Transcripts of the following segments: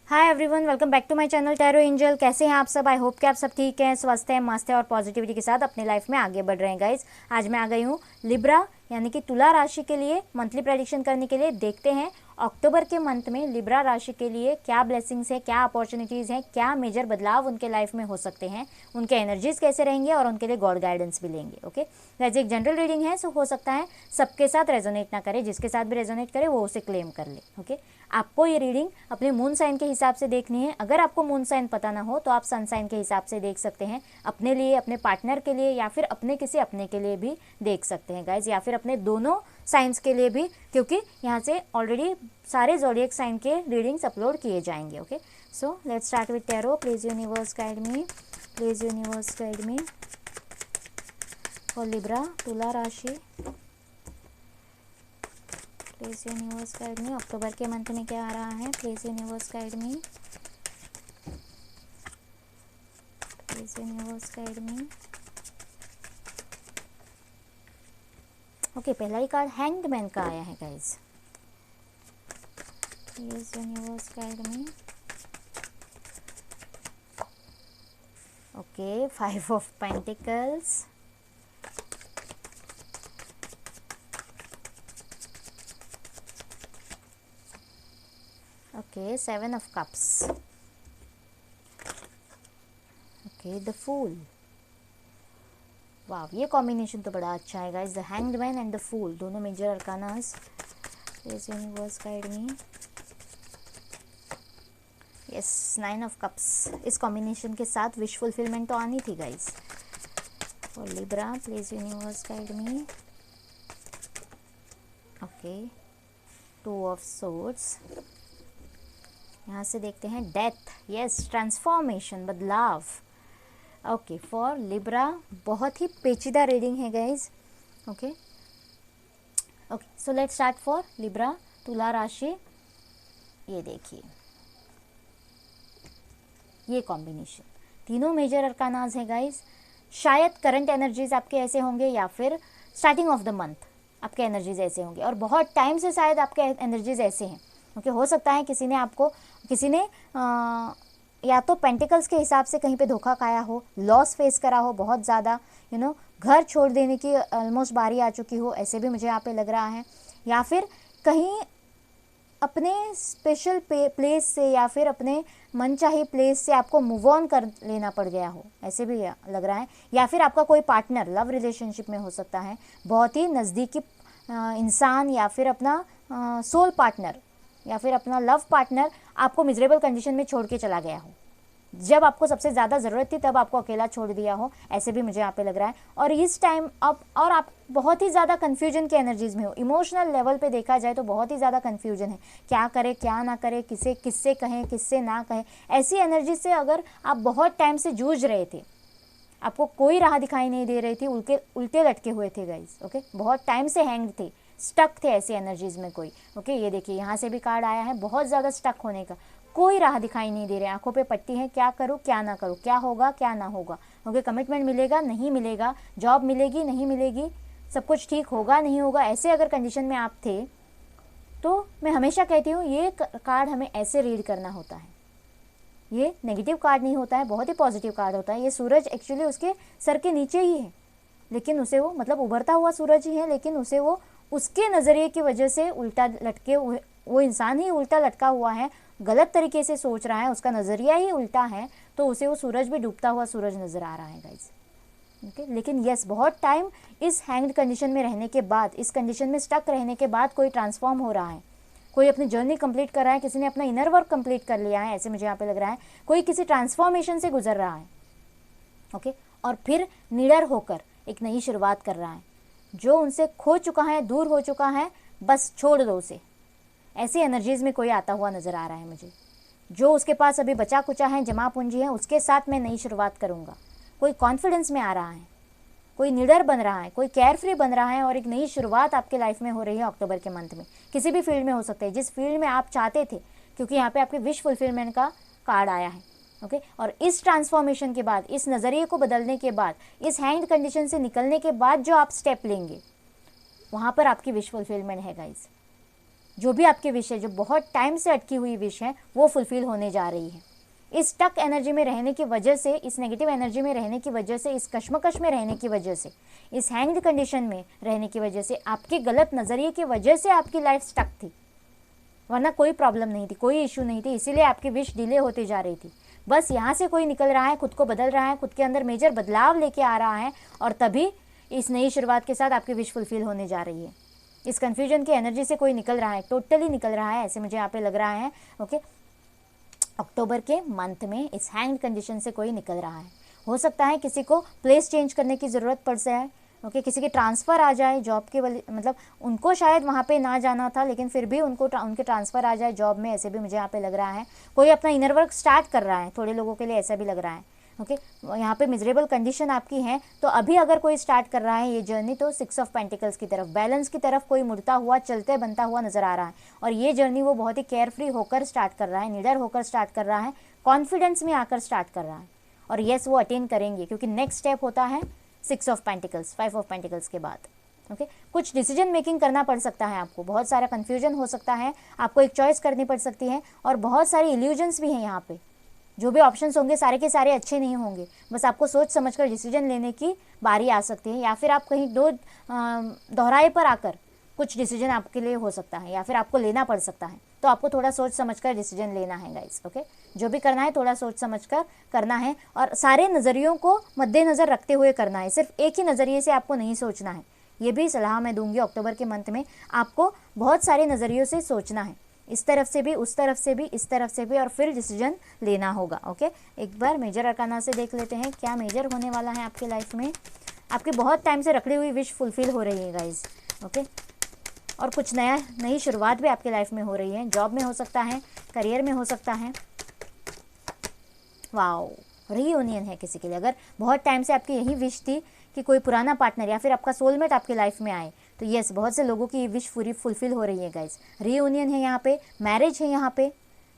Hi everyone, welcome back to my channel tarot angel. कैसे हैं आप सब? आई होप कि आप सब ठीक हैं, स्वस्थ हैं, मस्त हैं और पॉजिटिविटी के साथ अपनी लाइफ में आगे बढ़ रहे हैं गाइज। आज मैं आ गई हूँ लिब्रा यानी कि तुला राशि के लिए मंथली प्रेडिक्शन करने के लिए। देखते हैं अक्टूबर के मंथ में लिब्रा राशि के लिए क्या ब्लेसिंग्स है, क्या अपॉर्चुनिटीज़ हैं, क्या मेजर बदलाव उनके लाइफ में हो सकते हैं, उनके एनर्जीज कैसे रहेंगे और उनके लिए गॉड गाइडेंस भी लेंगे। ओके गाइज, एक जनरल रीडिंग है, सो हो सकता है सबके साथ रेजोनेट ना करे, जिसके साथ भी रेजोनेट करे वो उसे क्लेम कर ले। ओके, आपको ये रीडिंग अपने मून साइन के हिसाब से देखनी है। अगर आपको मून साइन पता ना हो तो आप सन साइन के हिसाब से देख सकते हैं, अपने लिए, अपने पार्टनर के लिए, या फिर अपने किसी अपने के लिए भी देख सकते हैं गाइज, या फिर अपने दोनों साइंस के लिए भी, क्योंकि यहाँ से ऑलरेडी सारे ज़ोडिएक साइन के रीडिंग्स अपलोड किए जाएंगे। Okay, so let's start with tarot. Please universe guide me, please universe guide me for Libra तुला राशि। प्लीज यूनिवर्स गाइड मी, अक्टूबर के मंथ में क्या आ रहा है? Please universe guide me, please universe guide me. Okay, पहला ही कार्ड हैंग्ड मैन का आया है guys. Please universe guide me. Okay, 5 of pentacles, okay 7 of cups, okay the fool. Wow, ये कॉम्बिनेशन तो बड़ा अच्छा है guys, the hanged man and the fool, दोनों major arcanas. Please universe guide me. Yes, 9 of cups, इस combination के साथ wish fulfilment तो आनी थी guys for Libra. Please universe guide me. Okay, 2 of swords, यहाँ से देखते हैं डेथ, यस ट्रांसफॉर्मेशन, बदलाव। ओके फॉर लिब्रा, बहुत ही पेचीदा रीडिंग है guys. Okay okay, so let's start for Libra तुला राशि। ये देखिए, ये कॉम्बिनेशन, तीनों मेजर अरकानाज है गाइज। शायद करंट एनर्जीज आपके ऐसे होंगे, या फिर स्टार्टिंग ऑफ द मंथ आपके एनर्जीज ऐसे होंगे, और बहुत टाइम से शायद आपके एनर्जीज ऐसे हैं। ओके, हो सकता है किसी ने या तो पेंटिकल्स के हिसाब से कहीं पे धोखा खाया हो, लॉस फेस करा हो बहुत ज़्यादा, घर छोड़ देने की ऑलमोस्ट बारी आ चुकी हो, ऐसे भी मुझे यहाँ पे लग रहा है, या फिर कहीं अपने स्पेशल प्लेस से या फिर अपने मनचाही प्लेस से आपको मूव ऑन कर लेना पड़ गया हो, ऐसे भी लग रहा है। या फिर आपका कोई पार्टनर लव रिलेशनशिप में हो सकता है, बहुत ही नज़दीकी इंसान, या फिर अपना सोल पार्टनर या फिर अपना लव पार्टनर आपको मिजरेबल कंडीशन में छोड़ के चला गया हो, जब आपको सबसे ज़्यादा ज़रूरत थी तब आपको अकेला छोड़ दिया हो, ऐसे भी मुझे यहाँ पे लग रहा है। और इस टाइम अब और आप बहुत ही ज़्यादा कन्फ्यूजन की एनर्जीज में हो, इमोशनल लेवल पे देखा जाए तो बहुत ही ज़्यादा कन्फ्यूजन है, क्या करे क्या ना करे, किससे कहें किससे ना कहें। ऐसी एनर्जी से अगर आप बहुत टाइम से जूझ रहे थे, आपको कोई राह दिखाई नहीं दे रही थी, उल्टे लटके हुए थे गाइज। ओके, बहुत टाइम से हैंग थे, स्टक थे ऐसी एनर्जीज में कोई। ओके, ये देखिए यहाँ से भी कार्ड आया है, बहुत ज़्यादा स्टक होने का, कोई राह दिखाई नहीं दे रहे, आंखों पे पट्टी है, क्या करूँ क्या ना करूँ, क्या होगा क्या ना होगा। ओके, कमिटमेंट मिलेगा नहीं मिलेगा, जॉब मिलेगी नहीं मिलेगी, सब कुछ ठीक होगा नहीं होगा, ऐसे अगर कंडीशन में आप थे तो मैं हमेशा कहती हूँ ये कार्ड हमें ऐसे रीड करना होता है। ये नेगेटिव कार्ड नहीं होता है, बहुत ही पॉजिटिव कार्ड होता है। ये सूरज एक्चुअली उसके सर के नीचे ही है, लेकिन उसे वो मतलब उभरता हुआ सूरज ही है, लेकिन उसे वो उसके नज़रिए की वजह से उल्टा लटके हुए, वो इंसान ही उल्टा लटका हुआ है, गलत तरीके से सोच रहा है, उसका नज़रिया ही उल्टा है, तो उसे वो सूरज भी डूबता हुआ सूरज नज़र आ रहा है गाइज। ओके, लेकिन यस, बहुत टाइम इस हैंग्ड कंडीशन में रहने के बाद, इस कंडीशन में स्टक रहने के बाद कोई ट्रांसफॉर्म हो रहा है, कोई अपनी जर्नी कंप्लीट कर रहा है, किसी ने अपना इनर वर्क कंप्लीट कर लिया है, ऐसे मुझे यहाँ पे लग रहा है, कोई किसी ट्रांसफॉर्मेशन से गुजर रहा है। ओके, और फिर निडर होकर एक नई शुरुआत कर रहा है, जो उनसे खो चुका है, दूर हो चुका है, बस छोड़ दो उसे, ऐसी एनर्जीज में कोई आता हुआ नज़र आ रहा है मुझे। जो उसके पास अभी बचा कुचा है, जमा पूंजी है, उसके साथ मैं नई शुरुआत करूँगा। कोई कॉन्फिडेंस में आ रहा है, कोई निडर बन रहा है, कोई केयर फ्री बन रहा है, और एक नई शुरुआत आपके लाइफ में हो रही है अक्टूबर के मंथ में। किसी भी फील्ड में हो सकता है, जिस फील्ड में आप चाहते थे, क्योंकि यहाँ पे आपके विश फुलफिलमेंट का कार्ड आया है। ओके, और इस ट्रांसफॉर्मेशन के बाद, इस नज़रिए को बदलने के बाद, इस हैंग्ड कंडीशन से निकलने के बाद जो आप स्टेप लेंगे, वहाँ पर आपकी विश फुलफिलमेंट है गाइज। जो भी आपकी विश है, जो बहुत टाइम से अटकी हुई विश है, वो फुलफिल होने जा रही है। इस स्टक एनर्जी में रहने की वजह से, इस नेगेटिव एनर्जी में रहने की वजह से, इस कश्मकश में रहने की वजह से, इस हैंग्ड कंडीशन में रहने की वजह से, आपके गलत नज़रिए की वजह से आपकी लाइफ स्टक थी, वरना कोई प्रॉब्लम नहीं थी, कोई इशू नहीं थी, इसीलिए आपकी विश डिले होती जा रही थी। बस यहाँ से कोई निकल रहा है, खुद को बदल रहा है, खुद के अंदर मेजर बदलाव लेके आ रहा है, और तभी इस नई शुरुआत के साथ आपकी विश फुलफिल होने जा रही है। इस कन्फ्यूजन की एनर्जी से कोई निकल रहा है, टोटली निकल रहा है, ऐसे मुझे यहाँ पे लग रहा है। ओके, अक्टूबर के मंथ में इस हैंग्ड कंडीशन से कोई निकल रहा है। हो सकता है किसी को प्लेस चेंज करने की ज़रूरत पड़ जाए। ओके, किसी की ट्रांसफ़र आ जाए जॉब के मतलब उनको शायद वहाँ पे ना जाना था, लेकिन फिर भी उनको उनके ट्रांसफ़र आ जाए जॉब में, ऐसे भी मुझे यहाँ पे लग रहा है। कोई अपना इनर वर्क स्टार्ट कर रहा है, थोड़े लोगों के लिए ऐसा भी लग रहा है। ओके, यहाँ पे मिजरेबल कंडीशन आपकी है, तो अभी अगर कोई स्टार्ट कर रहा है ये जर्नी, तो 6 ऑफ पेंटिकल्स की तरफ, बैलेंस की तरफ कोई मुड़ता हुआ, चलते बनता हुआ नज़र आ रहा है। और ये जर्नी वो बहुत ही केयरफ्री होकर स्टार्ट कर रहा है, निडर होकर स्टार्ट कर रहा है, कॉन्फिडेंस में आकर स्टार्ट कर रहा है। और येस, वो अटेन करेंगे, क्योंकि नेक्स्ट स्टेप होता है 6 ऑफ पेंटिकल्स, 5 ऑफ पेंटिकल्स के बाद। ओके, कुछ डिसीजन मेकिंग करना पड़ सकता है आपको, बहुत सारा कन्फ्यूजन हो सकता है, आपको एक चॉइस करनी पड़ सकती है, और बहुत सारी इल्यूजन्स भी हैं यहाँ पे। जो भी ऑप्शंस होंगे सारे के सारे अच्छे नहीं होंगे, बस आपको सोच समझकर डिसीजन लेने की बारी आ सकती है, या फिर आप कहीं दोहराए पर आकर कुछ डिसीजन आपके लिए हो सकता है, या फिर आपको लेना पड़ सकता है। तो आपको थोड़ा सोच समझकर डिसीजन लेना है गाइस। ओके, जो भी करना है थोड़ा सोच समझकर करना है, और सारे नज़रियों को मद्देनज़र रखते हुए करना है, सिर्फ एक ही नज़रिए से आपको नहीं सोचना है। ये भी सलाह मैं दूंगी, अक्टूबर के मंथ में आपको बहुत सारे नज़रियों से सोचना है, इस तरफ से भी, उस तरफ से भी, इस तरफ से भी, और फिर डिसीजन लेना होगा। ओके, एक बार मेजर अरकाना से देख लेते हैं क्या मेजर होने वाला है आपके लाइफ में। आपकी बहुत टाइम से रखड़ी हुई विश फुलफिल हो रही है गाइज। ओके, और कुछ नई शुरुआत भी आपके लाइफ में हो रही है, जॉब में हो सकता है, करियर में हो सकता है। वाओ, रीयूनियन है किसी के लिए। अगर बहुत टाइम से आपकी यही विश थी कि कोई पुराना पार्टनर या फिर आपका सोलमेट आपकी लाइफ में आए, तो यस, बहुत से लोगों की ये विश पूरी फुलफिल हो रही है गाइस। रीयूनियन है यहाँ पे, मैरिज है यहाँ पे।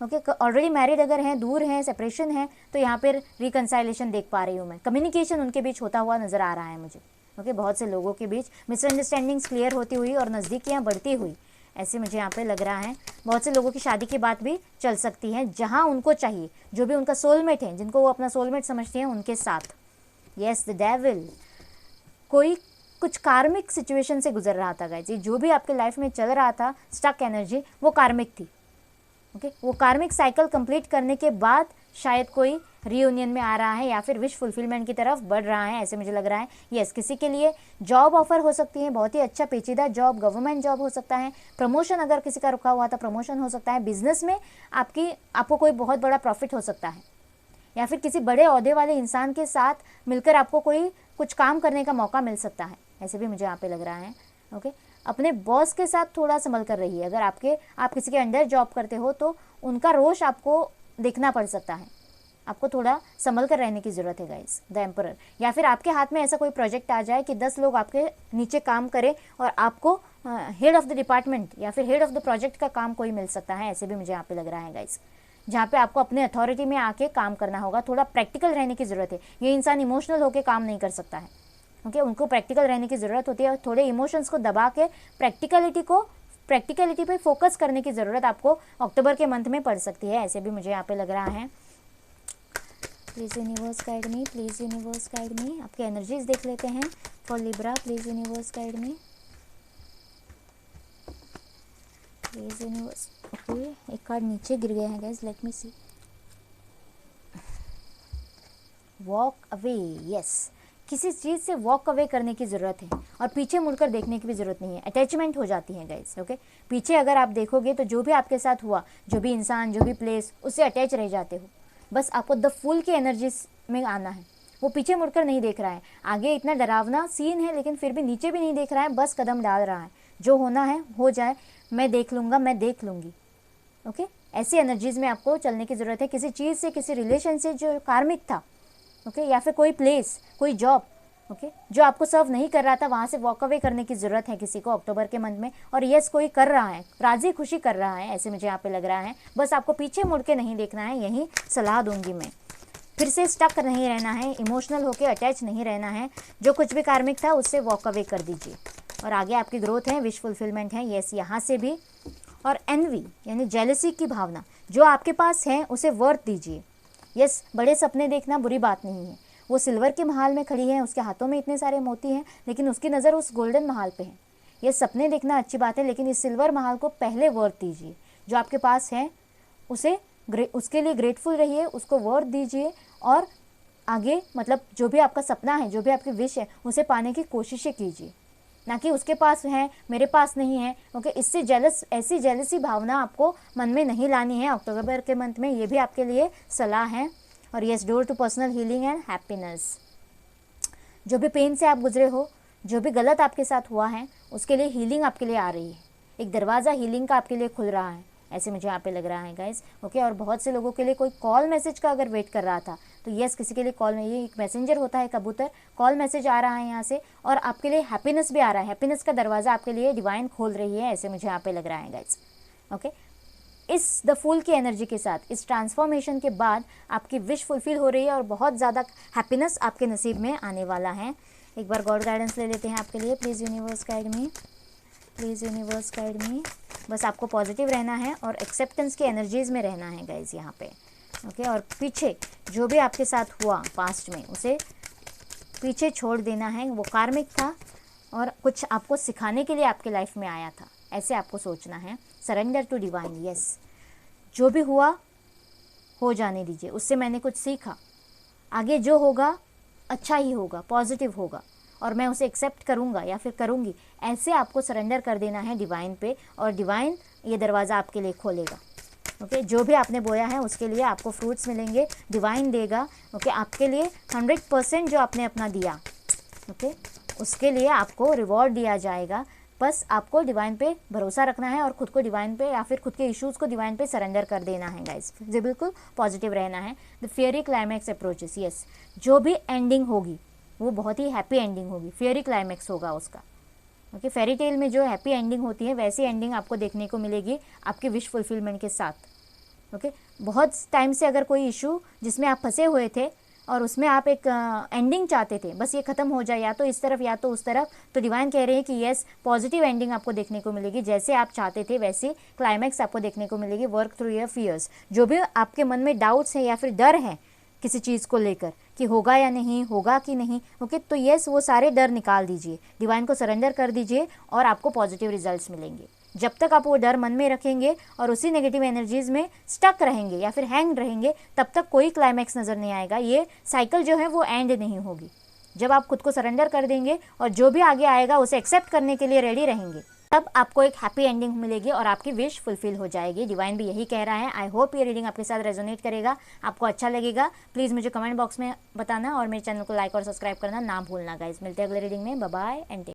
ओके, ऑलरेडी मैरिड अगर हैं, दूर हैं, सेपरेशन है, तो यहाँ पर रिकन्साइलेशन देख पा रही हूँ मैं, कम्युनिकेशन उनके बीच होता हुआ नज़र आ रहा है मुझे। ओके, बहुत से लोगों के बीच मिसअंडरस्टैंडिंग्स क्लियर होती हुई और नज़दीकियाँ बढ़ती हुई, ऐसे मुझे यहाँ पे लग रहा है। बहुत से लोगों की शादी की बात भी चल सकती है, जहाँ उनको चाहिए, जो भी उनका सोलमेट है, जिनको वो अपना सोलमेट समझते हैं, उनके साथ। Yes, the devil. कोई कुछ कार्मिक सिचुएशन से गुजर रहा था गाइस, जो भी आपके लाइफ में चल रहा था स्टक एनर्जी, वो कार्मिक थी। ओके, वो कार्मिक साइकिल कंप्लीट करने के बाद शायद कोई रीयूनियन में आ रहा है, या फिर विश फुलफिलमेंट की तरफ बढ़ रहा है, ऐसे मुझे लग रहा है। यस, किसी के लिए जॉब ऑफर हो सकती है, बहुत ही अच्छा पेचीदा जॉब, गवर्नमेंट जॉब हो सकता है, प्रमोशन अगर किसी का रुका हुआ था प्रमोशन हो सकता है, बिजनेस में आपको कोई बहुत बड़ा प्रॉफिट हो सकता है, या फिर किसी बड़े ओहदे वाले इंसान के साथ मिलकर आपको कोई कुछ काम करने का मौका मिल सकता है, ऐसे भी मुझे यहाँ पे लग रहा है। ओके, अपने बॉस के साथ थोड़ा संभल कर रहिए। अगर आप किसी के अंडर जॉब करते हो तो उनका रोष आपको देखना पड़ सकता है, आपको थोड़ा संभल कर रहने की ज़रूरत है गाइस, द एम्परर। या फिर आपके हाथ में ऐसा कोई प्रोजेक्ट आ जाए कि 10 लोग आपके नीचे काम करें और आपको हेड ऑफ द डिपार्टमेंट या फिर हेड ऑफ द प्रोजेक्ट का काम कोई मिल सकता है, ऐसे भी मुझे यहाँ पे लग रहा है गाइस, जहाँ पे आपको अपने अथॉरिटी में आके काम करना होगा। थोड़ा प्रैक्टिकल रहने की ज़रूरत है, ये इंसान इमोशनल होकर काम नहीं कर सकता है। ओके, उनको प्रैक्टिकल रहने की ज़रूरत होती है, और थोड़े इमोशंस को दबा के प्रैक्टिकलिटी पे फोकस करने की ज़रूरत आपको अक्टूबर के मंथ में पड़ सकती है, ऐसे भी मुझे यहाँ पे लग रहा है। Please universe guide me, please universe guide मी। आपके एनर्जीज देख लेते हैं for Libra. Please universe guide me, please universe. Okay, एक कार्ड नीचे गिर गया है गाइस, लेट मी सी। वॉक अवे, यस, किसी चीज़ से वॉक अवे करने की ज़रूरत है, और पीछे मुड़कर देखने की भी ज़रूरत नहीं है। अटैचमेंट हो जाती है गाइस। ओके, पीछे अगर आप देखोगे तो जो भी आपके साथ हुआ, जो भी इंसान, जो भी प्लेस, उससे अटैच रह जाते हो। बस आपको द फूल की एनर्जी में आना है। वो पीछे मुड़कर नहीं देख रहा है, आगे इतना डरावना सीन है, लेकिन फिर भी नीचे भी नहीं देख रहा है, बस कदम डाल रहा है, जो होना है हो जाए, मैं देख लूँगा, मैं देख लूँगी। ओके, ऐसी एनर्जीज़ में आपको चलने की ज़रूरत है, किसी चीज़ से, किसी रिलेशन से जो कार्मिक था। ओके, या फिर कोई प्लेस, कोई जॉब, ओके, जो आपको सर्व नहीं कर रहा था, वहाँ से वॉक अवे करने की ज़रूरत है किसी को अक्टूबर के मंथ में। और यस, कोई कर रहा है, राजी खुशी कर रहा है, ऐसे मुझे यहाँ पे लग रहा है। बस आपको पीछे मुड़ के नहीं देखना है, यही सलाह दूंगी मैं। फिर से स्टक नहीं रहना है, इमोशनल होके अटैच नहीं रहना है, जो कुछ भी कार्मिक था उससे वॉक अवे कर दीजिए, और आगे आपकी ग्रोथ है, विश फुलफिलमेंट है। यस, यहाँ से भी और एनवी यानी जेलसी की भावना, जो आपके पास है उसे वर्थ दीजिए। यस, बड़े सपने देखना बुरी बात नहीं है। वो सिल्वर के महाल में खड़ी है, उसके हाथों में इतने सारे मोती हैं, लेकिन उसकी नज़र उस गोल्डन महाल पे है। ये सपने देखना अच्छी बात है, लेकिन इस सिल्वर महाल को पहले वर्थ दीजिए। जो आपके पास है उसे उसके लिए ग्रेटफुल रहिए, उसको वर्थ दीजिए और आगे मतलब जो भी आपका सपना है, जो भी आपकी विश है, उसे पाने की कोशिशें कीजिए, ना कि उसके पास है मेरे पास नहीं है। क्योंकि इससे ऐसी जेलसी भावना आपको मन में नहीं लानी है अक्टूबर के मंथ में। ये भी आपके लिए सलाह है। और yes, door to personal healing and happiness. जो भी पेन से आप गुजरे हो, जो भी गलत आपके साथ हुआ है, उसके लिए हीलिंग आपके लिए आ रही है। एक दरवाज़ा हीलिंग का आपके लिए खुल रहा है, ऐसे मुझे यहाँ पे लग रहा है गाइस। ओके, और बहुत से लोगों के लिए कोई कॉल मैसेज का अगर वेट कर रहा था तो यस, किसी के लिए कॉल में, ये एक मैसेंजर होता है कबूतर, कॉल मैसेज आ रहा है यहाँ से और आपके लिए हैप्पीनेस भी आ रहा है। हैप्पीनेस का दरवाज़ा आपके लिए डिवाइन खोल रही है, ऐसे मुझे यहाँ पे लग रहा है गाइस। ओके, इस द फूल की एनर्जी के साथ, इस ट्रांसफॉर्मेशन के बाद आपकी विश फुलफिल हो रही है और बहुत ज़्यादा हैप्पीनेस आपके नसीब में आने वाला है। एक बार गॉड गाइडेंस ले लेते हैं आपके लिए। Please universe guide me, please universe guide मी। बस आपको पॉजिटिव रहना है और एक्सेप्टेंस की एनर्जीज़ में रहना है गाइज यहाँ पे। ओके, और पीछे जो भी आपके साथ हुआ पास्ट में, उसे पीछे छोड़ देना है। वो कार्मिक था और कुछ आपको सिखाने के लिए आपके लाइफ में आया था, ऐसे आपको सोचना है। Surrender to divine. यस, जो भी हुआ हो जाने दीजिए, उससे मैंने कुछ सीखा, आगे जो होगा अच्छा ही होगा, पॉजिटिव होगा और मैं उसे एक्सेप्ट करूँगा या फिर करूँगी, ऐसे आपको सरेंडर कर देना है डिवाइन पे और डिवाइन ये दरवाज़ा आपके लिए खोलेगा। ओके, जो भी आपने बोया है उसके लिए आपको फ्रूट्स मिलेंगे, डिवाइन देगा। ओके, आपके लिए 100% जो आपने अपना दिया, ओके, उसके लिए आपको रिवॉर्ड दिया जाएगा। बस आपको डिवाइन पे भरोसा रखना है और खुद को डिवाइन पे या फिर खुद के इश्यूज़ को डिवाइन पे सरेंडर कर देना है गाइस। जी, बिल्कुल पॉजिटिव रहना है। The fiery climax approaches. Yes, जो भी एंडिंग होगी वो बहुत ही हैप्पी एंडिंग होगी, फियरी क्लाइमैक्स होगा उसका। ओके, फेरी टेल में जो हैप्पी एंडिंग होती है वैसी एंडिंग आपको देखने को मिलेगी आपकी विश फुलफिलमेंट के साथ। ओके, बहुत टाइम से अगर कोई इशू जिसमें आप फंसे हुए थे और उसमें आप एक एंडिंग चाहते थे, बस ये ख़त्म हो जाए या तो इस तरफ या तो उस तरफ, तो डिवाइन कह रहे हैं कि यस, पॉजिटिव एंडिंग आपको देखने को मिलेगी। जैसे आप चाहते थे वैसी क्लाइमैक्स आपको देखने को मिलेगी। Work through your fears. जो भी आपके मन में डाउट्स हैं या फिर डर हैं किसी चीज़ को लेकर कि होगा या नहीं, होगा कि नहीं, ओके, तो यस, वो सारे डर निकाल दीजिए, डिवाइन को सरेंडर कर दीजिए और आपको पॉजिटिव रिजल्ट्स मिलेंगे। जब तक आप वो डर मन में रखेंगे और उसी नेगेटिव एनर्जीज़ में स्टक रहेंगे या फिर हैंग रहेंगे, तब तक कोई क्लाइमैक्स नज़र नहीं आएगा। ये साइकिल जो है वो एंड नहीं होगी। जब आप खुद को सरेंडर कर देंगे और जो भी आगे आएगा उसे एक्सेप्ट करने के लिए रेडी रहेंगे, तब आपको एक हैप्पी एंडिंग मिलेगी और आपकी विश फुलफिल हो जाएगी। डिवाइन भी यही कह रहा है। आई होप ये रीडिंग आपके साथ रेजोनेट करेगा, आपको अच्छा लगेगा। प्लीज़ मुझे कमेंट बॉक्स में बताना और मेरे चैनल को लाइक और सब्सक्राइब करना ना भूलना गाइस। मिलते हैं अगले रीडिंग में। Bye bye and take.